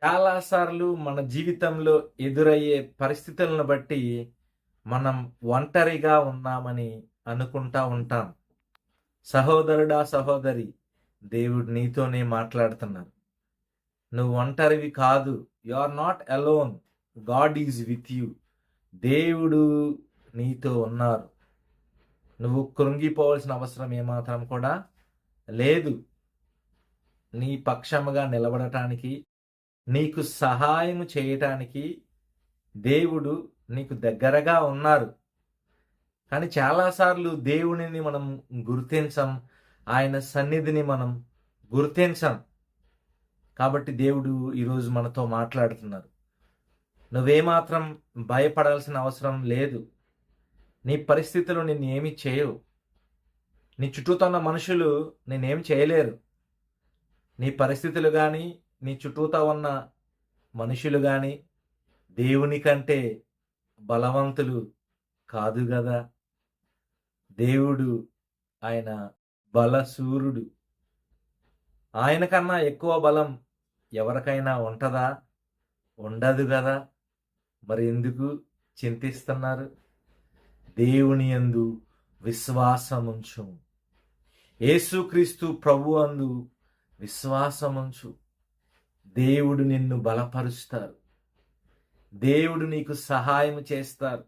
చాలాసార్లు మన జీవితంలో ఎదురయ్యే పరిస్థితులను బట్టి మనం ఒంటరిగా ఉన్నామని అనుకుంటా ఉంటాం. సహోదరుడా, సహోదరి, దేవుడు నీతోనే మాట్లాడుతున్నారు. నువ్వు ఒంటరివి కాదు. You are not alone. God is with you. దేవుడు నీతో ఉన్నారు. నువ్వు కృంగిపోవాల్సిన అవసరం ఏమాత్రం కూడా లేదు. నీ పక్షముగా నిలబడటానికి, నీకు సహాయం చేయటానికి దేవుడు నీకు దగ్గరగా ఉన్నారు. కానీ చాలాసార్లు దేవునిని మనం గుర్తించం. ఆయన సన్నిధిని మనం గుర్తించం. కాబట్టి దేవుడు ఈరోజు మనతో మాట్లాడుతున్నారు. నువ్వేమాత్రం భయపడాల్సిన అవసరం లేదు. నీ పరిస్థితులు నిన్ను ఏమీ చేయవు. నీ చుట్టూతో ఉన్న మనుషులు నేనేం చేయలేరు. నీ పరిస్థితులు కానీ, నీ చుట్టూతా ఉన్న మనుషులు కానీ దేవుని కంటే బలవంతులు కాదు గదా. దేవుడు ఆయన బలశూరుడు. ఆయన కన్నా ఎక్కువ బలం ఎవరికైనా ఉంటదా? ఉండదు గదా. మరి ఎందుకు చింతిస్తున్నారు? దేవుని యందు విశ్వాసముంచు. యేసుక్రీస్తు ప్రభు అందు విశ్వాసముంచు. దేవుడు నిన్ను బలపరుస్తారు. దేవుడు నీకు సహాయం చేస్తారు.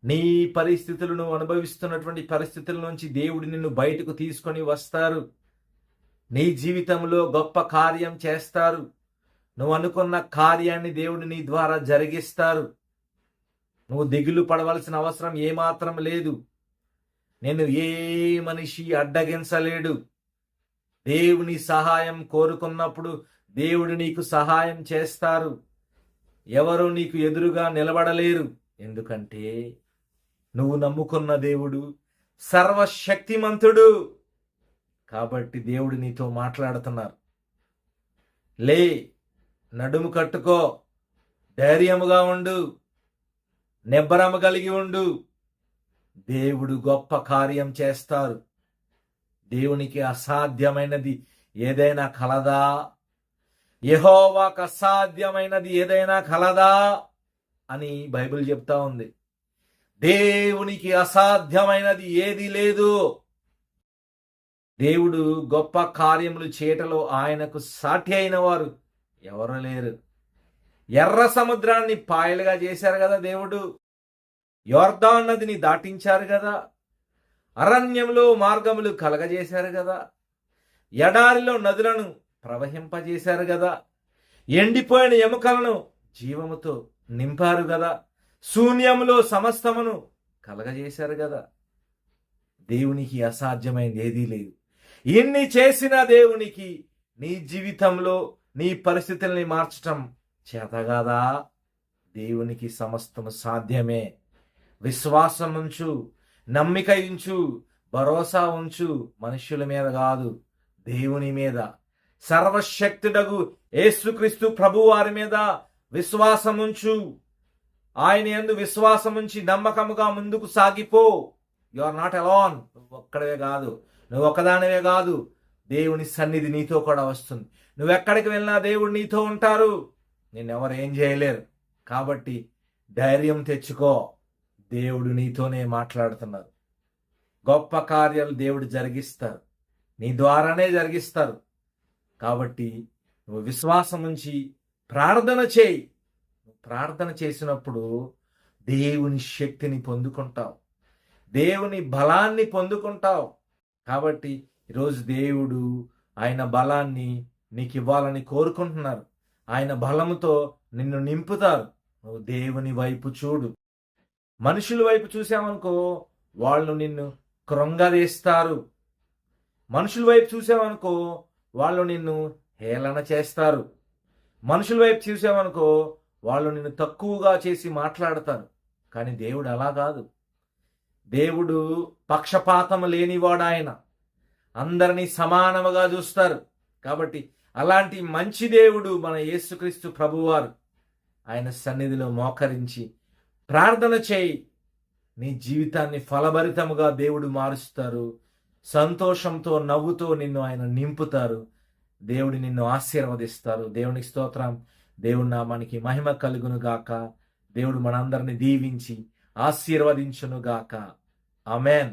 నీ పరిస్థితులు, నువ్వు అనుభవిస్తున్నటువంటి పరిస్థితుల నుంచి దేవుడు నిన్ను బయటకు తీసుకొని వస్తారు. నీ జీవితంలో గొప్ప కార్యం చేస్తారు. నువ్వు అనుకున్న కార్యాన్ని దేవుడు నీ ద్వారా జరిగిస్తారు. నువ్వు దిగులు పడవలసిన అవసరం ఏమాత్రం లేదు. నేను ఏ మనిషి అడ్డగించలేడు. దేవుని సహాయం కోరుకున్నప్పుడు దేవుడు నీకు సహాయం చేస్తారు. ఎవరు నీకు ఎదురుగా నిలబడలేరు. ఎందుకంటే నువ్వు నమ్ముకున్న దేవుడు సర్వశక్తిమంతుడు. కాబట్టి దేవుడు నీతో మాట్లాడుతున్నారు. లే, నడుము కట్టుకో, ధైర్యముగా ఉండు, నిబ్బరము కలిగి ఉండు. దేవుడు గొప్ప కార్యం చేస్తారు. దేవునికి అసాధ్యమైనది ఏదైనా కలదా? యెహోవాకు అసాధ్యమైనది ఏదైనా కలదా అని బైబిల్ చెప్తా ఉంది. దేవునికి అసాధ్యమైనది ఏది లేదు. దేవుడు గొప్ప కార్యములు చేయటలో ఆయనకు సాటి అయిన వారు ఎవరు లేరు. ఎర్ర సముద్రాన్ని పాయలుగా చేశారు కదా దేవుడు. యొర్దాను నదిని దాటించారు కదా. అరణ్యంలో మార్గములు కలగజేశారు కదా. ఎడారిలో నదులను ప్రవహింపజేశారు కదా. ఎండిపోయిన ఎముకలను జీవముతో నింపారు కదా. శూన్యములో సమస్తమును కలగజేశారు కదా. దేవునికి అసాధ్యమైనది ఏదీ లేదు. ఇన్ని చేసిన దేవునికి నీ జీవితంలో నీ పరిస్థితుల్ని మార్చటం చేతగాదా? దేవునికి సమస్తము సాధ్యమే. విశ్వాసం ఉంచు, నమ్మిక ఉంచు, భరోసా ఉంచు. మనుష్యుల మీద కాదు, దేవుని మీద. సర్వశక్తుడగు యేసుక్రీస్తు ప్రభువారి మీద విశ్వాసం ఉంచు. ఆయన యందు విశ్వాసం ఉంచి నమ్మకముగా ముందుకు సాగిపో. You are not alone. నువ్వు ఒక్కడవే కాదు, నువ్వు ఒక్కదానివే కాదు. దేవుని సన్నిధి నీతో కూడా వస్తుంది. నువ్వెక్కడికి వెళ్ళినా దేవుడు నీతో ఉంటారు. నిన్నెవరు ఏం చేయలేరు. కాబట్టి ధైర్యం తెచ్చుకో. దేవుడు నీతోనే మాట్లాడుతున్నారు. గొప్ప కార్యాలు దేవుడు జరిగిస్తారు. నీ ద్వారానే జరిగిస్తారు. కాబట్టి నువ్వు విశ్వాసం ఉంచి ప్రార్థన చేయి. ప్రార్థన చేసినప్పుడు దేవుని శక్తిని పొందుకుంటావు. దేవుని బలాన్ని పొందుకుంటావు. కాబట్టి ఈరోజు దేవుడు ఆయన బలాన్ని నీకు ఇవ్వాలని కోరుకుంటున్నారు. ఆయన బలముతో నిన్ను నింపుతారు. నువ్వు దేవుని వైపు చూడు. మనుషుల వైపు చూసావనుకో, వాళ్ళు నిన్ను కృంగదీస్తారు. మనుషుల వైపు చూసావనుకో, వాళ్ళు నిన్ను హేళన చేస్తారు. మనుషుల వైపు చూసావనుకో, వాళ్ళు నిన్ను తక్కువగా చేసి మాట్లాడతారు. కానీ దేవుడు అలా కాదు. దేవుడు పక్షపాతం లేనివాడు. ఆయన అందరినీ సమానముగా చూస్తారు. కాబట్టి అలాంటి మంచి దేవుడు మన యేసుక్రీస్తు ప్రభువారు. ఆయన సన్నిధిలో మోకరించి ప్రార్థన చేయి. నీ జీవితాన్ని ఫలభరితముగా దేవుడు మారుస్తారు. సంతోషంతో, నవ్వుతో నిన్ను ఆయన నింపుతారు. దేవుడు నిన్ను ఆశీర్వదిస్తారు. దేవునికి స్తోత్రం. దేవుడి నామానికి మహిమ కలుగును గాక. దేవుడు మనందరిని దీవించి ఆశీర్వదించును గాక. ఆమేన్.